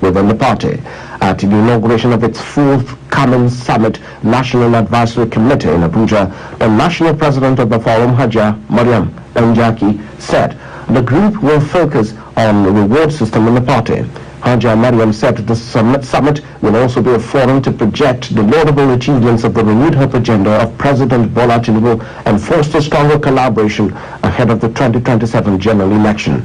within the party. At the inauguration of its forthcoming summit National Advisory Committee in Abuja, the national president of the forum, Moniya said the group will focus on the reward system in the party. Mariam said the summit will also be a forum to project the laudable achievements of the renewed hope agenda of President Bola Tinubu and foster stronger collaboration ahead of the 2027 general election.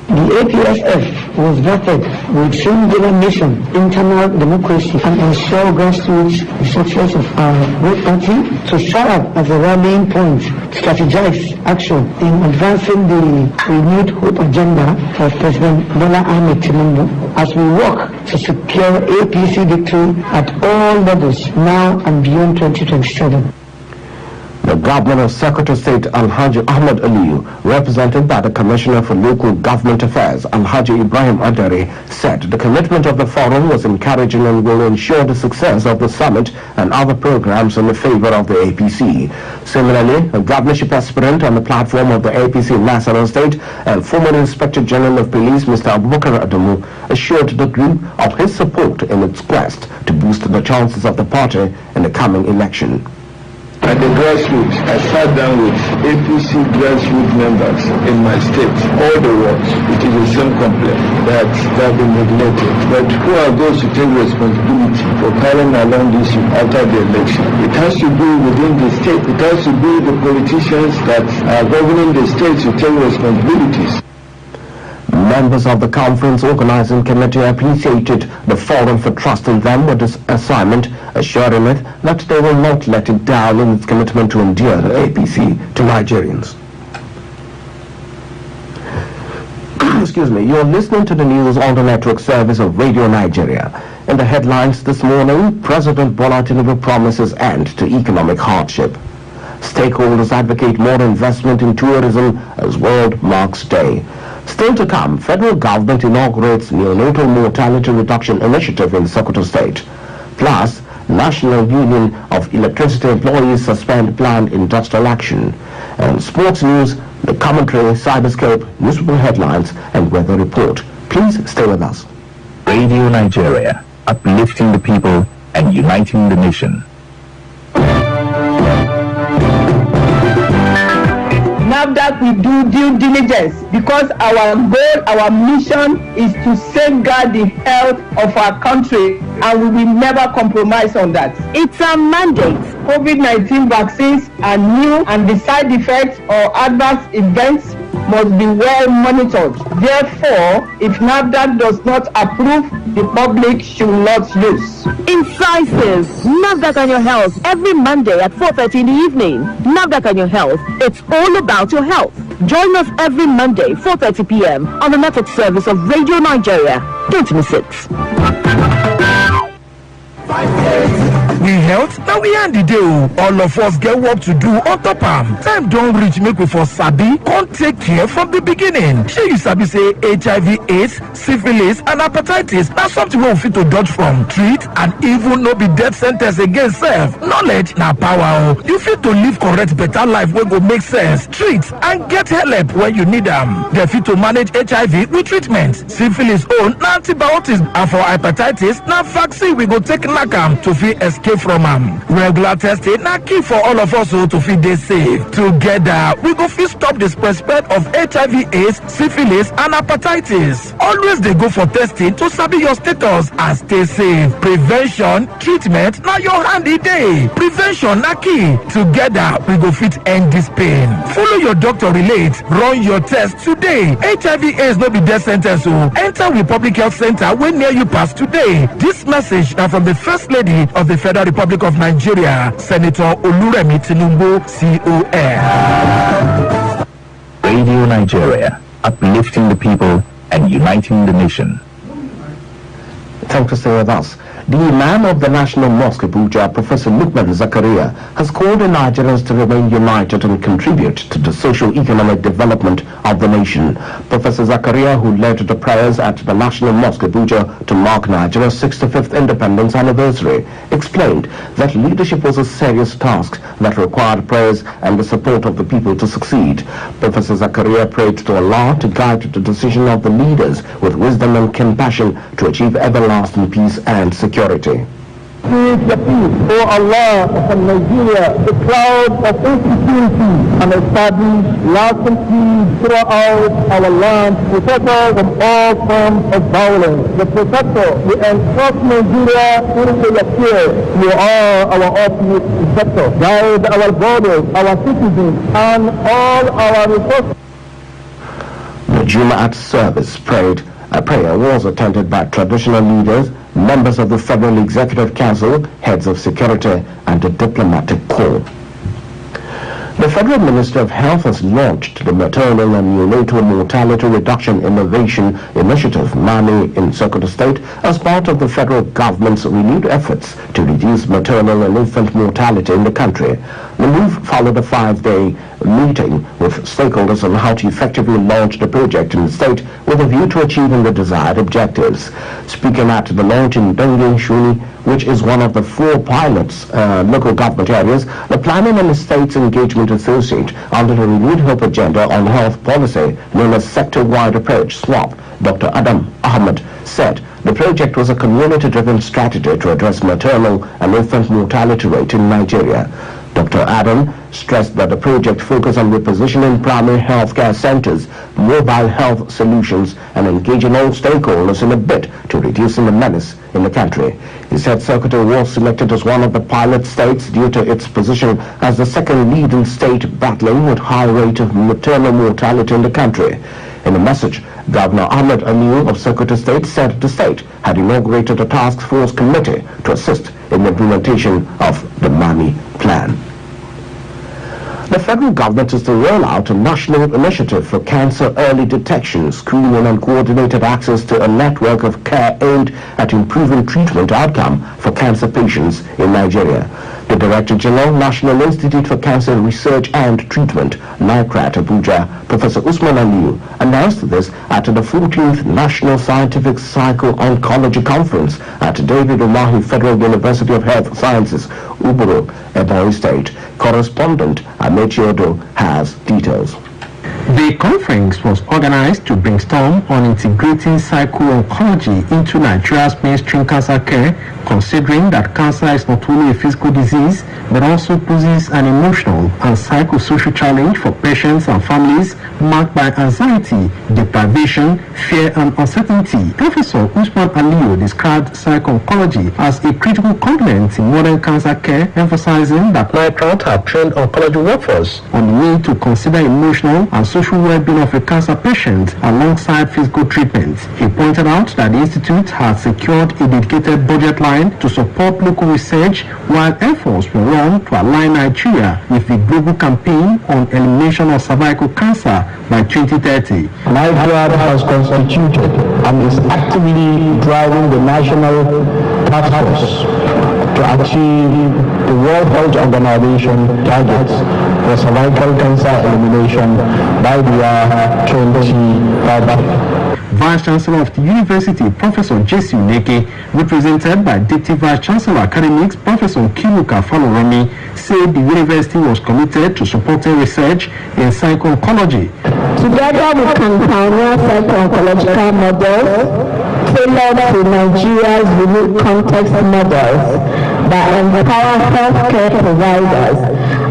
The APSF was vetted with singular mission, internal democracy, and ensure grassroots the success of our great party to serve as a rallying point, strategize action in advancing the renewed hope agenda of President Bola Ahmed Tinubu as we work to secure APC victory at all levels now and beyond 2027. The Governor of Secretary of State Alhaji Ahmed Aliyu, represented by the Commissioner for Local Government Affairs Alhaji Ibrahim Adare, said the commitment of the forum was encouraging and will ensure the success of the summit and other programs in the favor of the APC. Similarly, a governorship aspirant on the platform of the APC National State and former Inspector General of Police Mr. Abubakar Adamu assured the group of his support in its quest to boost the chances of the party in the coming election. At the grassroots, I sat down with APC grassroots members in my state, all the wards. It is a same complaint that they have been neglected. But who are those to take responsibility for carrying along this after the election? It has to be within the state. It has to be the politicians that are governing the state to take responsibilities. Members of the conference organizing committee appreciated the forum for trusting them with this assignment, assuring it that they will not let it down in its commitment to endear the APC to Nigerians. Excuse me, you're listening to the news on the network service of Radio Nigeria. In the headlines this morning, President Bola Tinubu promises end to economic hardship. Stakeholders advocate more investment in tourism as World Marks Day. Still to come, federal government inaugurates neonatal mortality reduction initiative in Sokoto State. Plus, National Union of Electricity Employees suspend planned industrial action. And sports news, the commentary, cyberscape, newspaper headlines, and weather report. Please stay with us. Radio Nigeria, uplifting the people and uniting the nation. That we do due diligence because our goal, our mission is to safeguard the health of our country and we will never compromise on that. It's a mandate. COVID-19 vaccines are new and the side effects or adverse events must be well monitored. Therefore, if NAFDAC does not approve, the public should not use. Incisive, NAFDAC on your health, every Monday at 4:30 in the evening. NAFDAC on your health, it's all about your health. Join us every Monday, 4:30 p.m. on the network service of Radio Nigeria. Don't miss it. We health, now we end the day. All of us get work to do on top am. Time don't reach make we for sabi, can't take care from the beginning. Shey you sabi say HIV, AIDS, syphilis, and hepatitis na something we fit to dodge from, treat, and even no be death sentence again sef. Knowledge na power. You fit to live correct better life wey go make sense, treat, and get help when you need am. They fit to manage HIV with treatment, syphilis own na antibiotics, and for hepatitis na vaccine we go take knack am to fit escape from am. Regular testing na key for all of us to fit dey safe. Together we go fit stop the spread of HIV, AIDS, syphilis, and hepatitis. Always dey go for testing to sabi your status and stay safe. Prevention, treatment na your hand e dey. Prevention na key. Together we go fit end this pain. Follow your doctor relate. Run your test today. HIV, AIDS no be death sentence o. Enter we public health center wey near you pass today. This message na from the First Lady of the Federal Republic of Nigeria, Senator Oluremi Tinubu, CON. Radio Nigeria, uplifting the people and uniting the nation. Thanks for staying with us. The Imam of the National Mosque Abuja, Professor Lukman Zakaria, has called on Nigerians to remain united and contribute to the socio-economic development of the nation. Professor Zakaria, who led the prayers at the National Mosque Abuja to mark Nigeria's 65th independence anniversary, explained that leadership was a serious task that required prayers and the support of the people to succeed. Professor Zakaria prayed to Allah to guide the decision of the leaders with wisdom and compassion to achieve everlasting peace and security. Create the peace, O Allah, upon Nigeria, the cloud of insecurity, and establish lasting peace throughout our land, protect us from all forms of violence. The protector, we entrust Nigeria into your care. You are our ultimate protector. Guide our borders, our citizens, and all our resources. The Jumu'at service prayer was attended by traditional leaders, members of the Federal Executive Council, heads of security, and the diplomatic corps. The Federal Minister of Health has launched the Maternal and Neonatal Mortality Reduction Innovation Initiative, MANI, in Sokoto State as part of the federal government's renewed efforts to reduce maternal and infant mortality in the country. The move followed a 5-day meeting with stakeholders on how to effectively launch the project in the state with a view to achieving the desired objectives. Speaking at the launch in Dongin Shuni, which is one of the 4 pilots local government areas, the Planning and Estates Engagement Associate under the Renewed Hope Agenda on Health Policy, known as Sector-Wide Approach, SWAP, Dr. Adam Ahmed, said the project was a community-driven strategy to address maternal and infant mortality rate in Nigeria. Dr. Adam stressed that the project focused on repositioning primary health care centers, mobile health solutions, and engaging all stakeholders in a bid to reducing the menace in the country. He said Sokoto was selected as one of the pilot states due to its position as the second leading state battling with high rate of maternal mortality in the country. In a message, Governor Ahmed Amil of Sokoto State said the state had inaugurated a task force committee to assist in the implementation of the MANI plan. The federal government is to roll out a national initiative for cancer early detection, screening, and coordinated access to a network of care aimed at improving treatment outcome for cancer patients in Nigeria. The Director General, National Institute for Cancer Research and Treatment, NICRAT Abuja, Professor Usman Aliyu, announced this at the 14th National Scientific Psycho-Oncology Conference at David Umahi Federal University of Health Sciences, Uburu, Ebonyi State. Correspondent Amechiodo has details. The conference was organized to brainstorm on integrating psycho-oncology into Nigeria's mainstream cancer care, considering that cancer is not only a physical disease, but also poses an emotional and psychosocial challenge for patients and families marked by anxiety, deprivation, fear, and uncertainty. Professor Usman Aliyu described psycho-oncology as a critical component in modern cancer care, emphasizing that NICRAT have trained oncology workforce on the way to consider emotional and social well-being of a cancer patient alongside physical treatment. He pointed out that the institute had secured a dedicated budget line to support local research, while efforts were run to align Nigeria with the global campaign on elimination of cervical cancer by 2030. Nigeria has constituted and is actively driving the national task force to achieve the World Health Organization targets for cervical cancer elimination by the year 2030. Vice Chancellor of the University, Professor J.C. Uneke, represented by Deputy Vice Chancellor Academics, Professor Kiruka Faloromi, said the university was committed to supporting research in psycho-oncology. Together we can pioneer psycho-oncological models tailored to Nigeria's unique context models that empower healthcare providers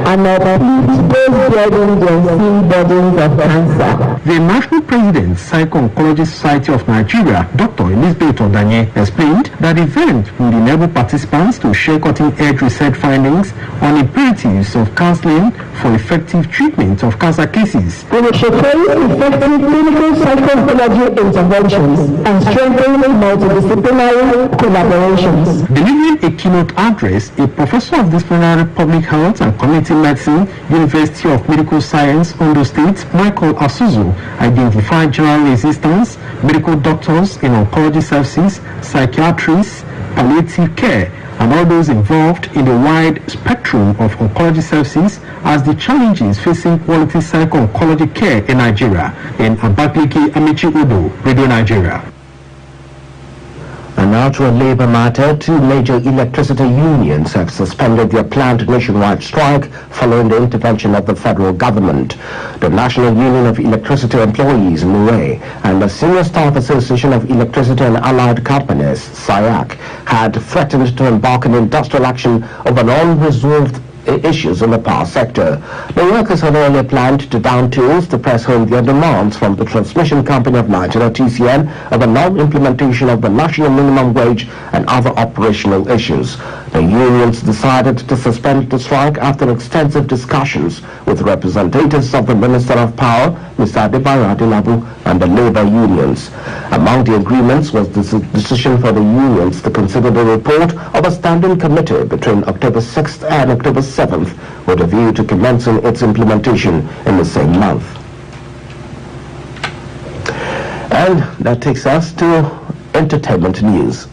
and uplift those bearing the unseen burdens of cancer. The National President, Psycho-Oncology Society of Nigeria, Dr. Elizabeth Odanye, explained that the event would enable participants to share cutting-edge research findings on imperatives of counseling for effective treatment of cancer cases. We will showcase effective clinical psycho-oncology interventions and strengthen multidisciplinary collaborations. Delivering a keynote address, a professor of disciplinary public health and community medicine, University of Medical Science, Ondo State, Michael Asuzu, identified general resistance, medical doctors in oncology services, psychiatrists, palliative care, and all those involved in the wide spectrum of oncology services as the challenges facing quality psycho-oncology care in Nigeria. In Abakaliki, Amici Udo, Radio Nigeria. And now to a labor matter, two major electricity unions have suspended their planned nationwide strike following the intervention of the federal government. The National Union of Electricity Employees, NUE, and the Senior Staff Association of Electricity and Allied Companies, SIAC, had threatened to embark on industrial action over unresolved issues in the power sector. The workers had earlier planned to down tools to press home their demands from the Transmission Company of Nigeria, TCN, over non-implementation of the national minimum wage and other operational issues. The unions decided to suspend the strike after extensive discussions with representatives of the Minister of Power, Mr. Adebayo Adelabu, and the labor unions. Among the agreements was the decision for the unions to consider the report of a standing committee between October 6th and October 7th with a view to commencing its implementation in the same month. And that takes us to entertainment news.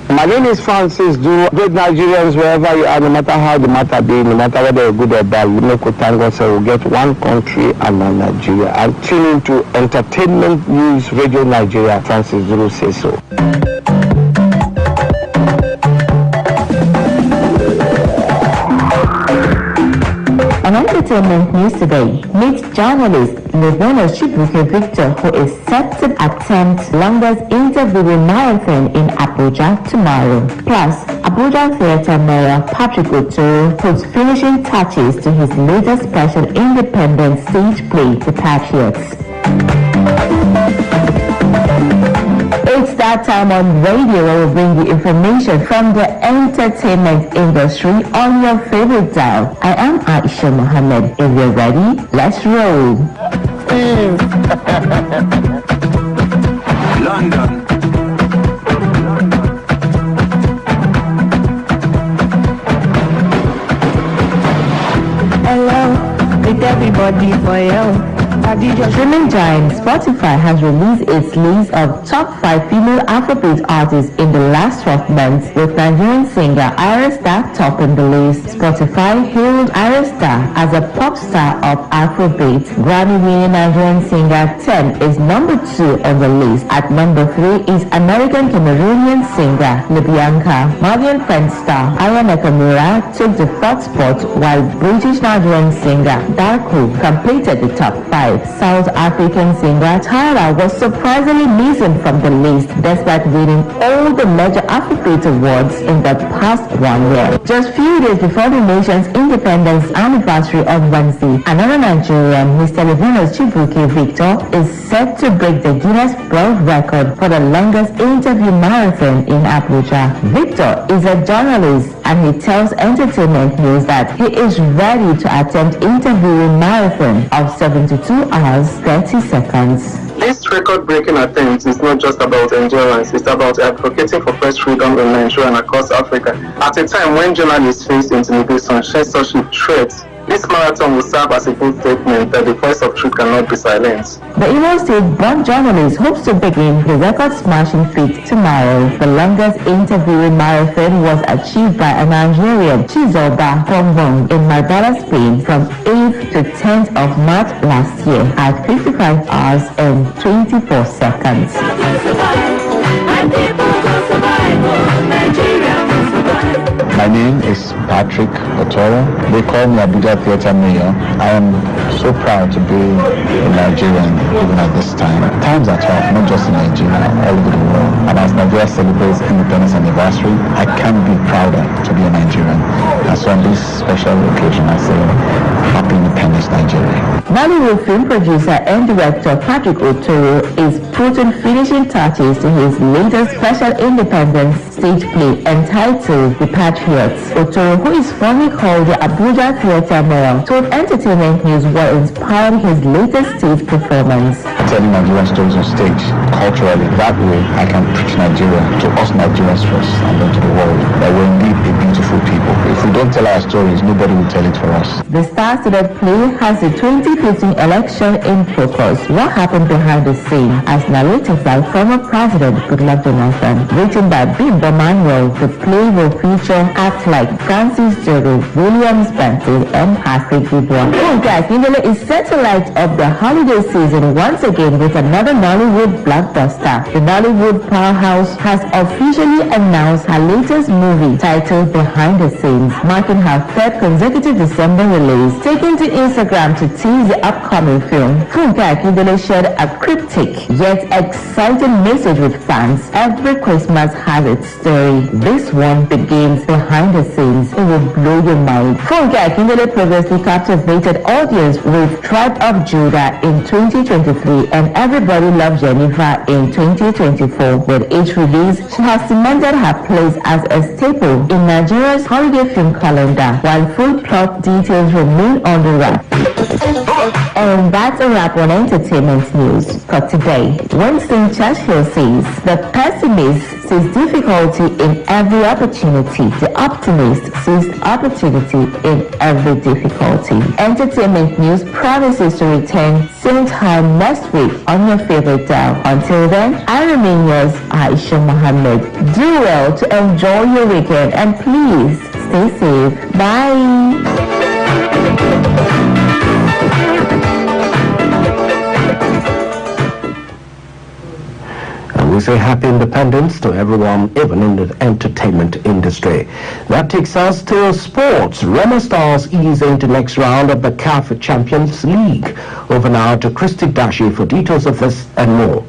My name is Francis Du. Great Nigerians, wherever you are, no matter how the matter be, no matter whether you're good or bad, we make thank God say we'll get one country and one Nigeria. And tune into Entertainment News Radio Nigeria. Francis Du says so. On entertainment news today, meet journalist Moniya Victor, who is set to attempt longest interview marathon in Abuja tomorrow. Plus, Abuja Theatre Mayor Patrick Otoro puts finishing touches to his latest special independent stage play, The Patriots. It's that time on radio where we bring you information from the entertainment industry on your favorite dial. I am Aisha Mohammed. If you're ready, let's roll. London. Hello, with everybody for you. Streaming giant Spotify has released its list of top 5 female Afrobeat artists in the last 12 months, with Nigerian singer Iris Star topping the list. Spotify hailed Iris Star as a pop star of Afrobeat. Grammy-winning Nigerian singer 10 is number 2 on the list. At number 3 is American Cameroonian singer Libyanka. Malian French star Aya Nakamura took the 4th spot, while British Nigerian singer Darko completed the top 5. South African singer Tyra was surprisingly missing from the list despite winning all the major Afrobeat awards in the past 1 year. Just few days before the nation's independence anniversary on Wednesday, another Nigerian, Mr. Victor, is set to break the Guinness World Record for the longest interview marathon in Abuja. Victor is a journalist and he tells Entertainment News that he is ready to attempt interviewing marathon of 72 hours 30 seconds. This record-breaking attempt is not just about endurance, it's about advocating for press freedom in Nigeria and across Africa. At a time when journalists face intimidation, censorship, threats, this marathon will serve as a good statement that the voice of truth cannot be silenced. The Imo State-born journalist hopes to begin the record-smashing feat tomorrow. The longest interviewing marathon was achieved by a Nigerian, Chizoba Bongbong, in Marbella, Spain, from 8th to 10th of March last year at 55 hours and 24 seconds. My name is Patrick Otoro. They call me Abuja Theatre Mayor. I am so proud to be a Nigerian even at this time. Times are tough, not just in Nigeria, all over the world. And as Nigeria celebrates independence anniversary, I can't be prouder to be a Nigerian. And so on this special occasion, I say, Happy Independence, Nigeria. Nollywood film producer and director Patrick Otoro is putting finishing touches to his latest special independence stage play entitled The Patriots. Patriots. Otoro, who is fondly called the Abuja Theatre Mayor, told Entertainment News what inspired his latest stage performance. Telling Nigerian stories on stage, culturally, that way I can preach Nigeria to us Nigerians first and then to the world, that we're indeed a beautiful people. If we don't tell our stories, nobody will tell it for us. The star-studded play has the 2015 election in focus. What happened behind the scene, as narrated by former President Goodluck Jonathan. Written by Bimbo Manuel, the play will feature acts like Francis Jogo, Williams Bentley, and Patrick Dubois. Funke Akindele is set to light up the holiday season once again with another Nollywood blockbuster. The Nollywood powerhouse has officially announced her latest movie titled Behind the Scenes, marking her third consecutive December release. Taking to Instagram to tease the upcoming film, Funke Akindele shared a cryptic yet exciting message with fans. Every Christmas has its story. This one begins behind the scenes. It will blow your mind. Funke Akindele previously captivated audience with Tribe of Judah in 2023 and Everybody Loves Jennifer in 2024. With each release, she has cemented her place as a staple in Nigeria's holiday film calendar, while full plot details remain on the wrap. And that's a wrap on entertainment news for today. Winston Churchill says, the pessimist sees difficulty in every opportunity. The optimist sees opportunity in every difficulty. Entertainment news promises to return same time next week on your favorite dial. Until then, I remain yours, Aisha Mohammed. Do well to enjoy your weekend and please stay safe. Bye. We say happy independence to everyone, even in the entertainment industry. That takes us to sports. Rema Stars ease into next round of the CAF Champions League. Over now to Christy Dashi for details of this and more.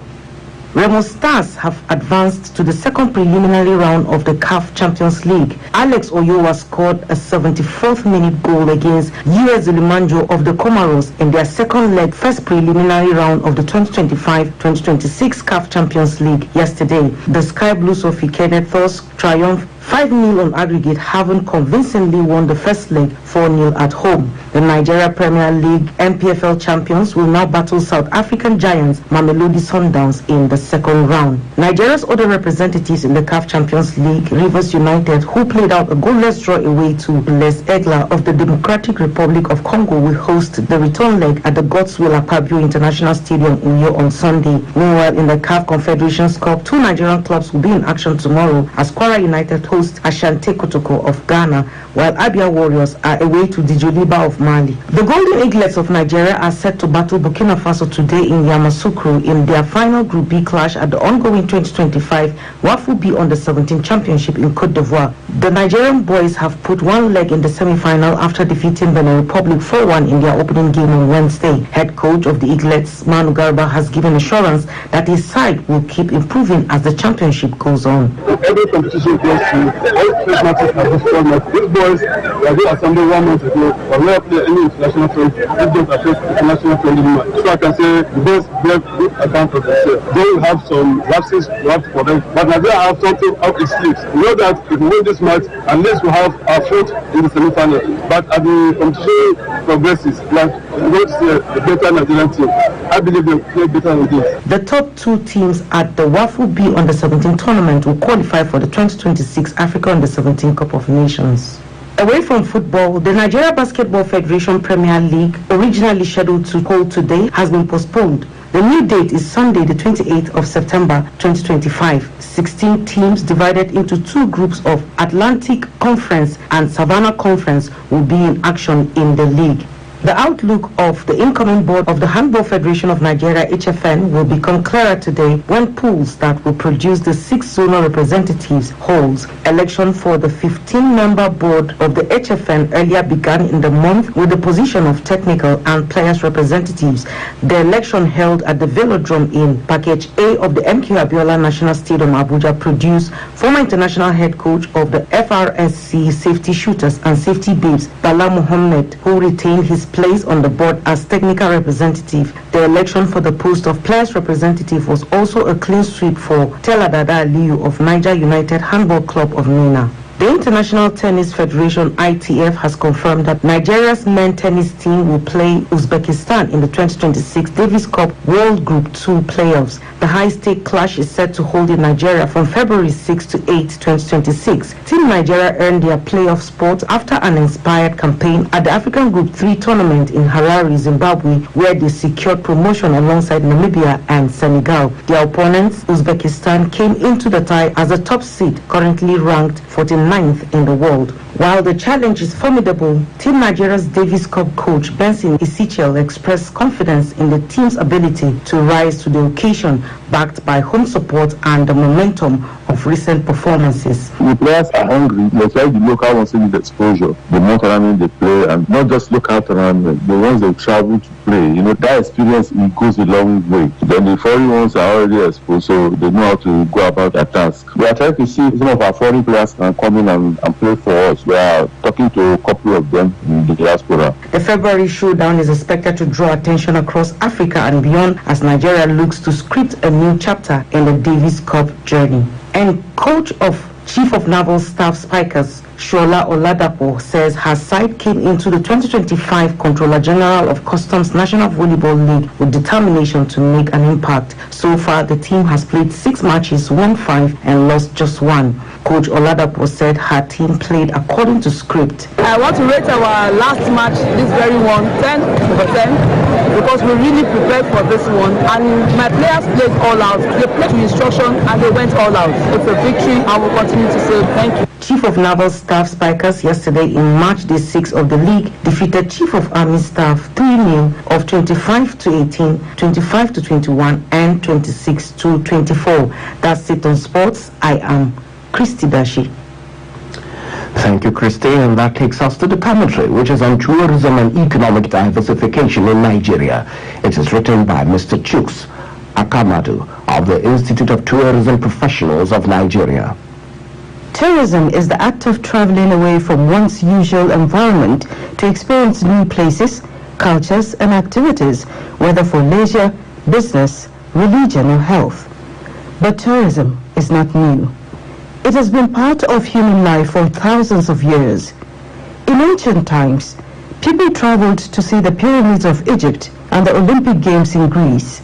Remo Stars have advanced to the second preliminary round of the CAF Champions League. Alex Oyowa scored a 74th minute goal against US Zulumanjo of the Comoros in their second leg first preliminary round of the 2025-2026 CAF Champions League yesterday. The Sky Blues of Ikene thus triumphed 5-0 on aggregate, having convincingly won the first leg 4-0 at home. The Nigeria Premier League MPFL champions will now battle South African giants Mamelodi Sundowns in the second round. Nigeria's other representatives in the CAF Champions League, Rivers United, who played out a goalless draw away to Les Egla of the Democratic Republic of Congo, will host the return leg at the Godswill Akpabio International Stadium Uyo on Sunday. Meanwhile, in the CAF Confederations Cup, two Nigerian clubs will be in action tomorrow as Kwara United host Ashanti Kotoko of Ghana, while Abia Warriors are away to Dijoliba of Mali. The Golden Eaglets of Nigeria are set to battle Burkina Faso today in Yamoussoukro in their final Group B clash at the ongoing 2025 WAFU B Under 17 Championship in Cote d'Ivoire. The Nigerian boys have put one leg in the semi-final after defeating Benin Republic 4-1 in their opening game on Wednesday. Head coach of the Eaglets, Manu Garba, has given assurance that his side will keep improving as the championship goes on. Every competition goes to all three matches at this format. These boys were just assembled 1 month ago, but never played any international friendly. This don't affect international friendly match. So I can say the boys gave good account of themselves. They will have some lapses left for them, but Nigeria have something up its sleeves. We know that if we win this match, unless we have our foot in the semi-final. But as the competition progresses, we're going to see a better Nigerian team. I believe they will play better than this. The top two teams at the WAFU B Under 17 tournament will qualify for the 2026 Africa Under 17 Cup of Nations. Away from football, the Nigeria Basketball Federation Premier League, originally scheduled to hold today, has been postponed. The new date is Sunday, the 28th of September 2025. 16 teams divided into two groups of Atlantic Conference and Savannah Conference will be in action in the league. The outlook of the incoming board of the Handball Federation of Nigeria, HFN, will become clearer today when pools that will produce the 6 zonal representatives holds. Election for the 15-member board of the HFN earlier began in the month with the position of technical and players representatives. The election held at the Velodrome in Package A of the MQ Abiola National Stadium, Abuja, produced former international head coach of the FRSC Safety Shooters and Safety Babes, Bala Mohammed, who retained his place on the board as technical representative. The election for the post of players representative was also a clean sweep for Teladada Aliyu of Niger United Handball Club of Mina. The International Tennis Federation (ITF) has confirmed that Nigeria's men's tennis team will play Uzbekistan in the 2026 Davis Cup World Group 2 playoffs. The high-stake clash is set to hold in Nigeria from February 6 to 8, 2026. Team Nigeria earned their playoff spot after an inspired campaign at the African Group 3 tournament in Harare, Zimbabwe, where they secured promotion alongside Namibia and Senegal. Their opponents, Uzbekistan, came into the tie as a top seed, currently ranked 49th in the world. While the challenge is formidable, Team Nigeria's Davis Cup coach Benson Isichel expressed confidence in the team's ability to rise to the occasion, backed by home support and the momentum of recent performances. The players are hungry. They try the local ones need exposure. The more tournament they play, and not just local tournament, the ones they travel to play. That experience, it goes a long way. Then the foreign ones are already exposed, so they know how to go about their task. We are trying to see some of our foreign players can come in and play for us. We are talking to a couple of them in the diaspora. The February showdown is expected to draw attention across Africa and beyond as Nigeria looks to script a new chapter in the Davis Cup journey. And Chief of Naval Staff Spikers Shola Oladapo says her side came into the 2025 Controller General of Customs National Volleyball League with determination to make an impact. So far, the team has played 6 matches, won 5 and lost just 1. Coach Oladapo said her team played according to script. I want to rate our last match, this very one, 10 over 10, because we really prepared for this one. And my players played all out. They played to instruction and they went all out. It's a victory and we'll continue to say thank you. Chief of Naval Staff Spikers yesterday in March Day 6 of the league defeated Chief of Army Staff 3-0 of 25 to 18, 25 to 21 and 26 to 24. That's it on sports. I am Christy Dashi. Thank you, Christy. And that takes us to the commentary, which is on tourism and economic diversification in Nigeria. It is written by Mr. Chuks Akamadu of the Institute of Tourism Professionals of Nigeria. Tourism is the act of traveling away from one's usual environment to experience new places, cultures, and activities, whether for leisure, business, religion, or health. But tourism is not new. It has been part of human life for thousands of years. In ancient times, people traveled to see the pyramids of Egypt and the Olympic Games in Greece.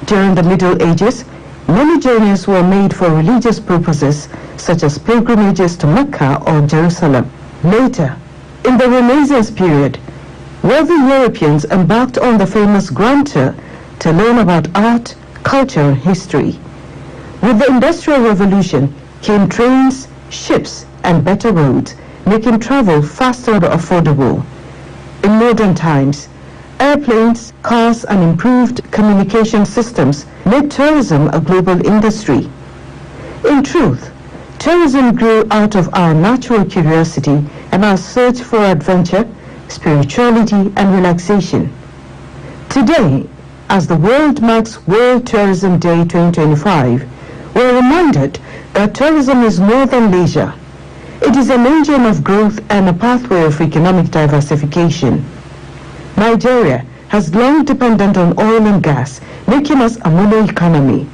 During the Middle Ages, many journeys were made for religious purposes, such as pilgrimages to Mecca or Jerusalem. Later, in the Renaissance period, wealthy Europeans embarked on the famous Grand Tour to learn about art, culture, and history. With the Industrial Revolution came trains, ships, and better roads, making travel faster and affordable. In modern times, airplanes, cars, and improved communication systems made tourism a global industry. In truth, tourism grew out of our natural curiosity and our search for adventure, spirituality, and relaxation. Today, as the world marks World Tourism Day 2025, we're reminded that tourism is more than leisure. It is an engine of growth and a pathway of economic diversification. Nigeria has long depended on oil and gas, making us a mono economy.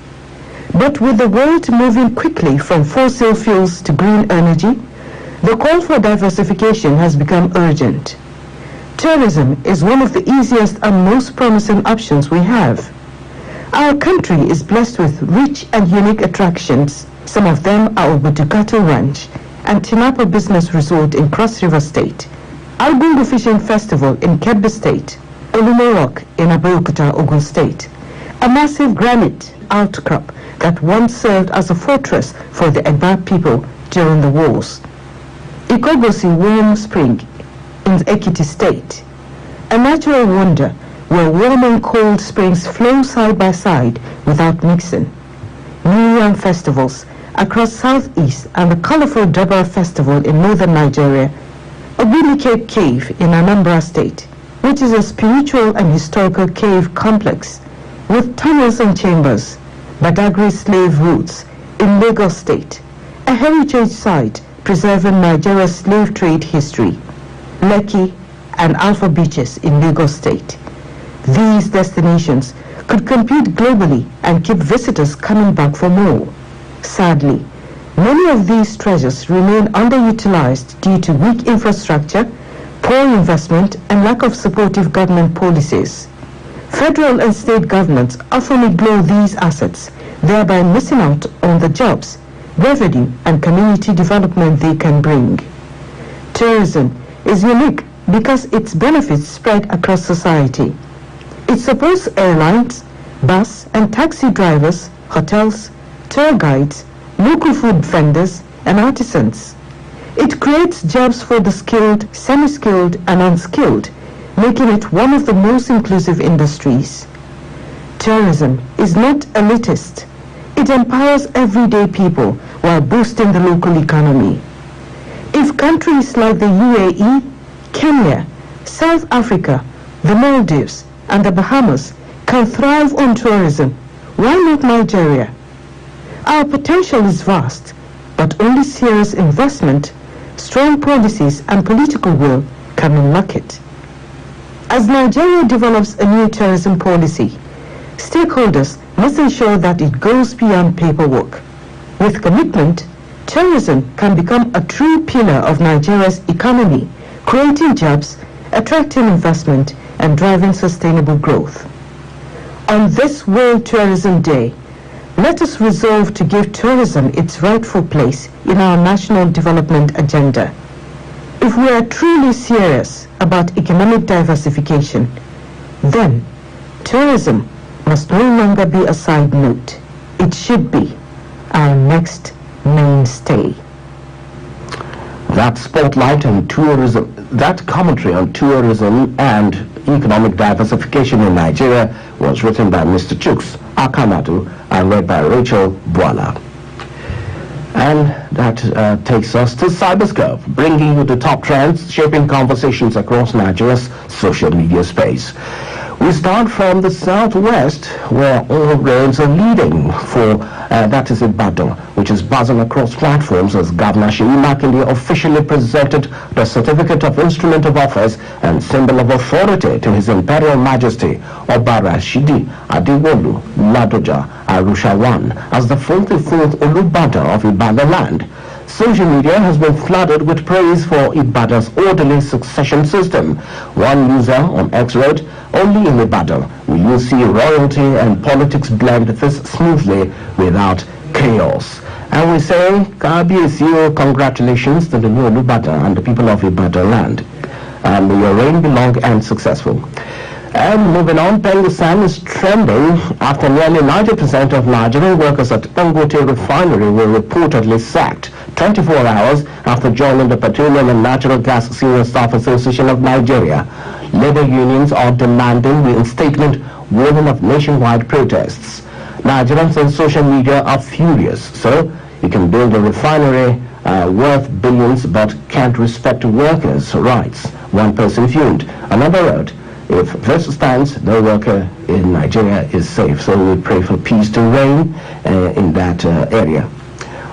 But with the world moving quickly from fossil fuels to green energy, the call for diversification has become urgent. Tourism is one of the easiest and most promising options we have. Our country is blessed with rich and unique attractions. Some of them are Obudukato Ranch and Tinapa Business Resort in Cross River State, Argungu Fishing Festival in Kebbi State, Olumo Rock in Abeokuta, Ogun State, a massive granite outcrop that once served as a fortress for the Egba people during the wars, Ikogosi Warm Spring in Ekiti State, a natural wonder where warm and cold springs flow side by side without mixing, New Yam festivals across Southeast and the colorful Durbar Festival in northern Nigeria, Ogbuni Cape Cave in Anambra State, which is a spiritual and historical cave complex with tunnels and chambers, Badagry slave routes in Lagos State, a heritage site preserving Nigeria's slave trade history, Lekki and Alpha Beaches in Lagos State. These destinations could compete globally and keep visitors coming back for more. Sadly, Many of these treasures remain underutilized due to weak infrastructure, poor investment, and lack of supportive government policies. Federal and state governments often ignore these assets, thereby missing out on the jobs, revenue, and community development they can bring. Tourism is unique because its benefits spread across society. It supports airlines, bus and taxi drivers, hotels, tour guides, local food vendors, and artisans. It creates jobs for the skilled, semi-skilled, and unskilled, making it one of the most inclusive industries. Tourism is not elitist. It empowers everyday people while boosting the local economy. If countries like the UAE, Kenya, South Africa, the Maldives, and the Bahamas can thrive on tourism, why not Nigeria? Our potential is vast, but only serious investment, strong policies, and political will can unlock it. As Nigeria develops a new tourism policy, stakeholders must ensure that it goes beyond paperwork. With commitment, tourism can become a true pillar of Nigeria's economy, creating jobs, attracting investment, and driving sustainable growth. On this World Tourism Day, let us resolve to give tourism its rightful place in our national development agenda. If we are truly serious about economic diversification, then tourism must no longer be a side note. It should be our next mainstay. That spotlight on tourism, that commentary on tourism and economic diversification in Nigeria was written by Mr. Chuks Akanadu and read by Rachel Bwala. And that takes us to Cyberscope, bringing you the top trends shaping conversations across Nigeria's social media space. We start from the southwest, where all roads are leading for, that is Ibadan, which is buzzing across platforms as Governor Seyi Makinde officially presented the Certificate of Instrument of Office and Symbol of Authority to His Imperial Majesty Oba Rashidi Adewolu Ladoja Arusha I as the 44th Olubadan of Ibadan land. Social media has been flooded with praise for Ibadan's orderly succession system. One user on X wrote, "Only in Ibadan will you see royalty and politics blend this smoothly without chaos." And we say, Kabiyesi, congratulations to the new Olubadan and the people of Ibadan land. And may your reign be long and successful. And moving on, Pengusan is trending after nearly 90% of Nigerian workers at Dangote refinery were reportedly sacked 24 hours after joining the Petroleum and Natural Gas Senior Staff Association of Nigeria. Labor unions are demanding reinstatement, warning of nationwide protests. Nigerians on social media are furious, so you can build a refinery worth billions but can't respect workers' rights. One person fumed. Another wrote, "If this stands, no worker in Nigeria is safe." So we pray for peace to reign in that area.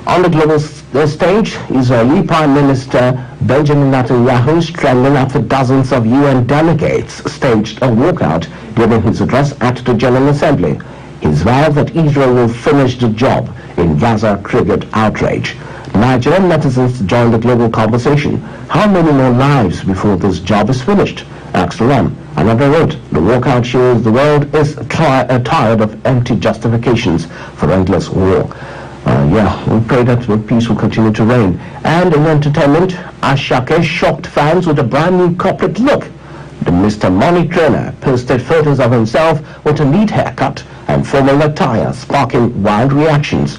On the global stage, Israeli Prime Minister Benjamin Netanyahu is trending after dozens of UN delegates staged a walkout during his address at the General Assembly. His vow that Israel will finish the job in Gaza triggered outrage. Nigerian netizens joined the global conversation. How many more lives before this job is finished? Asked one. Another wrote, "The walkout shows the world is tired of empty justifications for endless war." We pray that peace will continue to reign. And in entertainment, Ashake shocked fans with a brand new corporate look. The Mr. Money trainer posted photos of himself with a neat haircut and formal attire, sparking wild reactions.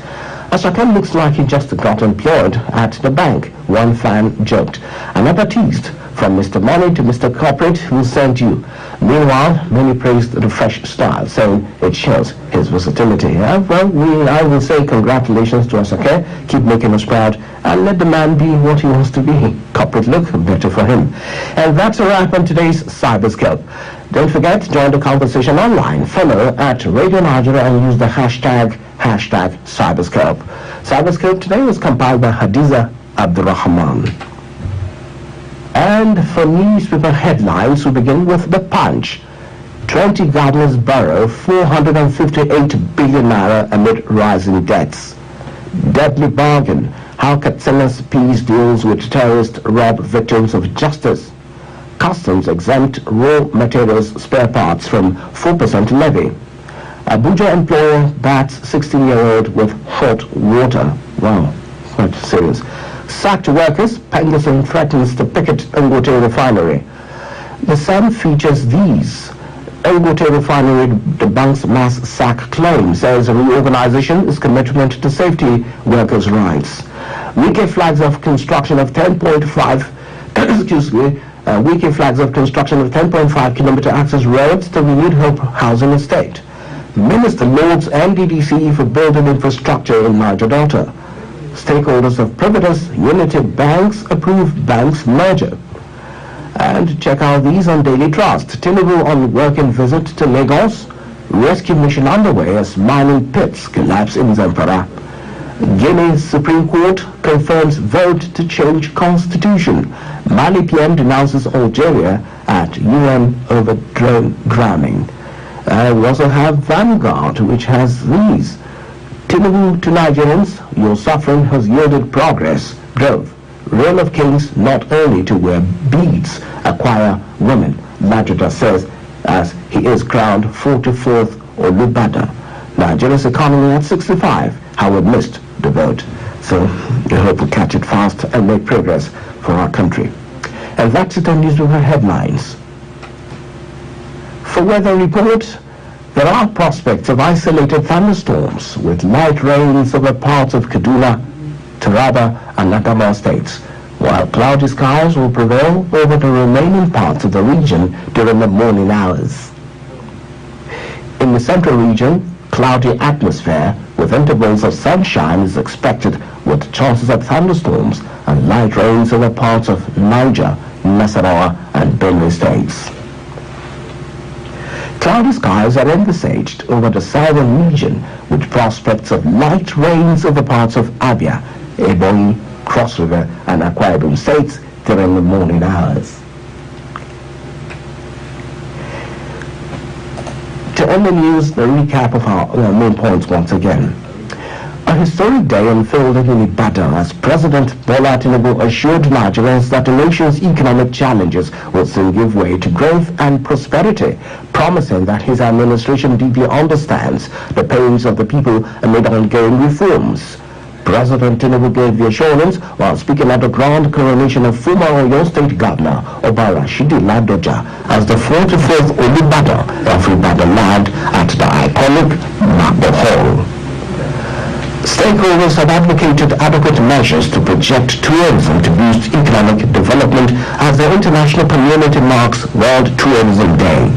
Ashake looks like he just got employed at the bank, one fan joked. Another teased, "From Mr. Money to Mr. Corporate, who sent you?" Meanwhile, many praised the fresh style, saying it shows his versatility. I will say congratulations to Ashake. Keep making us proud and let the man be what he wants to be. Corporate look, better for him. And that's a wrap on today's Cyberscope. Don't forget, join the conversation online. Follow at Radio Nigeria and use the hashtag Cyberscope. Cyberscope today was compiled by Hadiza Abdurrahman. And for newspaper headlines, we begin with The Punch. 20 gardeners borrow 458 billion naira amid rising debts. Deadly bargain. How Katsila's peace deals with terrorist robbed victims of justice. Customs exempt raw materials spare parts from 4% levy. Abuja employer bats 16-year-old with hot water. Wow, quite serious. Sacked workers, Pengerson threatens to picket Dangote refinery. The Sun features these. Dangote refinery debunks mass sack claim, says reorganization is commitment to safety workers' rights. Wiki flags of construction of 10.5 excuse me, Wiki flags of construction of 10.5 kilometer access roads to renewed Hope housing estate. Minister loads NDDC for building infrastructure in Niger Delta. Stakeholders of Providence United Banks approve banks merger. And check out these on Daily Trust. Tinubu on working visit to Lagos. Rescue mission underway as mining pits collapse in Zamfara. Guinea's Supreme Court confirms vote to change constitution. Mali PM denounces Algeria at UN over drone gramming. We also have Vanguard, which has these. Tinubu to Nigerians, your suffering has yielded progress, growth. Reign of kings not only to wear beads, acquire women, Lajida says, as he is crowned 44th Olubada. Nigeria's economy at 65, how we missed the vote. So we hope we catch it fast and make progress for our country. And that's it on newspaper headlines. For weather report, there are prospects of isolated thunderstorms with light rains over parts of Kaduna, Taraba and Adamawa states, while cloudy skies will prevail over the remaining parts of the region during the morning hours. In the central region, cloudy atmosphere with intervals of sunshine is expected with chances of thunderstorms and light rains over parts of Niger, Nasarawa and Benue states. Cloudy skies are envisaged over the southern region with prospects of light rains over parts of Abia, Ebonyi, Cross River and Akwa Ibom states during the morning hours. To end the news, the recap of our main points once again. A historic day unfolded in Ibadan as President Bola Tinubu assured Nigerians that the nation's economic challenges will soon give way to growth and prosperity, promising that his administration deeply understands the pains of the people amid ongoing reforms. President Tinubu gave the assurance while speaking at the grand coronation of former Oyo State Governor Obara Shidi Ladoja as the 44th Olubada of Ibadan land at the iconic Magbo Hall. Stakeholders have advocated adequate measures to project tourism to boost economic development as the international community marks World Tourism Day.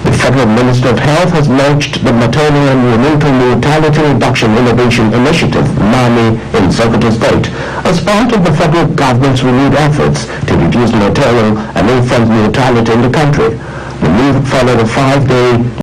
The Federal Minister of Health has launched the Maternal and Neonatal Mortality Reduction Innovation Initiative, MAMI, in Sokoto State, as part of the federal government's renewed efforts to reduce maternal and infant mortality in the country. The move followed a 5-day